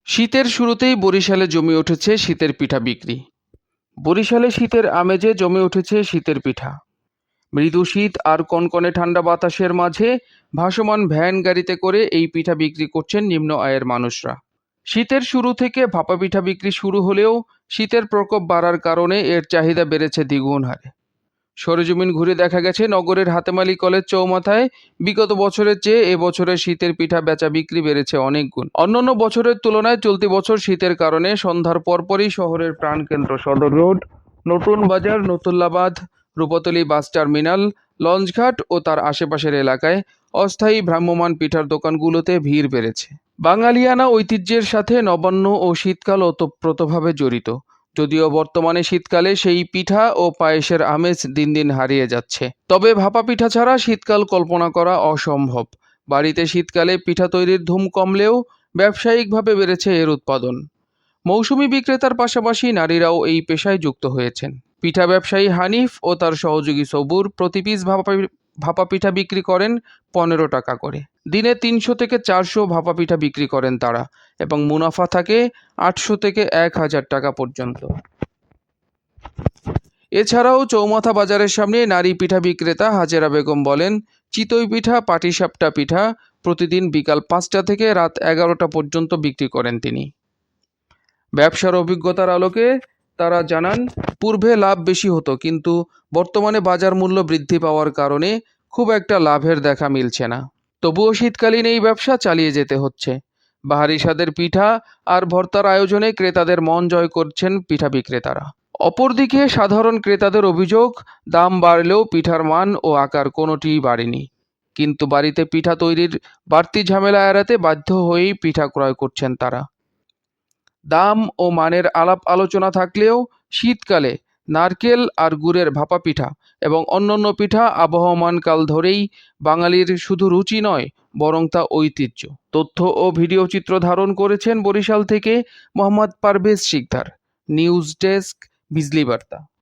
শীতের শুরুতেই বরিশালে জমে উঠেছে শীতের পিঠা বিক্রি। বরিশালে শীতের আমেজে জমে উঠেছে শীতের পিঠা। মৃদু শীত আর কনকনে ঠান্ডা বাতাসের মাঝে ভাসমান ভ্যান গাড়িতে করে এই পিঠা বিক্রি করছেন নিম্ন আয়ের মানুষরা। শীতের শুরু থেকে ভাপা পিঠা বিক্রি শুরু হলেও শীতের প্রকোপ বাড়ার কারণে এর চাহিদা বেড়েছে দ্বিগুণ হারে। সরেজমিন ঘুরে দেখা গেছে নগরের হাতেমালি কলেজ চৌমাথায় বিগত বছরের চেয়ে এবছরে শীতের পিঠা বেচা বিক্রি বেড়েছে অনেক গুণ। অন্যান্য বছরের তুলনায় চলতি বছর শীতের কারণে সন্ধ্যার পরপরই শহরের প্রাণকেন্দ্র সদর রোড, নতুন বাজার, নতুল্লাবাদ, রূপতলী বাস টার্মিনাল, লঞ্চঘাট ও তার আশেপাশের এলাকায় অস্থায়ী ভ্রাম্যমাণ পিঠার দোকানগুলোতে ভিড় বেড়েছে। বাঙালিয়ানা ঐতিহ্যের সাথে নবান্ন ও শীতকাল ওতপ্রোতভাবে জড়িত, যদিও বর্তমানে শীতকালে সেই পিঠা ও পায়েসের আমেজ দিন দিন হারিয়ে যাচ্ছে। তবে ভাপা পিঠা ছাড়া শীতকাল কল্পনা করা অসম্ভব। বাড়িতে শীতকালে পিঠা তৈরির ধুম কমলেও ব্যবসায়িকভাবে বেড়েছে এর উৎপাদন। মৌসুমি বিক্রেতার পাশাপাশি নারীরাও এই পেশায় যুক্ত হয়েছেন। পিঠা ব্যবসায়ী হানিফ ও তার সহযোগী সবুর প্রতি পিস ভাপা পিঠা বিক্রি করেন 15 টাকা করে। দিনে 300 থেকে 400 ভাপা পিঠা বিক্রি করেন তারা, এবং মুনাফা থাকে 800 থেকে 1000 টাকা পর্যন্ত। এছাড়াও চৌমাথা বাজারের সামনে নারী পিঠা বিক্রেতা হাজেরা বেগম বলেন, চিতই পিঠা, পাটিসাপটা পিঠা প্রতিদিন বিকাল 5টা থেকে রাত 11টা পর্যন্ত বিক্রি করেন তিনি। ব্যবসার অভিজ্ঞতার আলোকে তারা জানান, পূর্বে লাভ বেশি হতো, কিন্তু বর্তমানে বাজার মূল্য বৃদ্ধি পাওয়ার কারণে খুব একটা লাভের দেখা মিলছে না। তবুও শীতকালীন এই ব্যবসা চালিয়ে যেতে হচ্ছে। বাহারি স্বাদের পিঠা আর ভর্তার আয়োজনে ক্রেতাদের মন জয় করছেন পিঠা বিক্রেতারা। অপরদিকে সাধারণ ক্রেতাদের অভিযোগ, দাম বাড়লেও পিঠার মান ও আকার কোনোটিই বাড়েনি। কিন্তু বাড়িতে পিঠা তৈরির বাড়তি ঝামেলা এড়াতে বাধ্য হয়েই পিঠা ক্রয় করছেন তারা। দাম ও মানের আলাপ আলোচনা থাকলেও শীতকালে নারকেল আর গুড়ের ভাপা পিঠা এবং অন্যান্য পিঠা আবহমান কাল ধরেই বাঙালির শুধু রুচি নয়, বরং তা ঐতিহ্য। তথ্য ও ভিডিও চিত্র ধারণ করেছেন বরিশাল থেকে মোহাম্মদ পারভেজ শিকদার। নিউজ ডেস্ক, বিজলি বার্তা।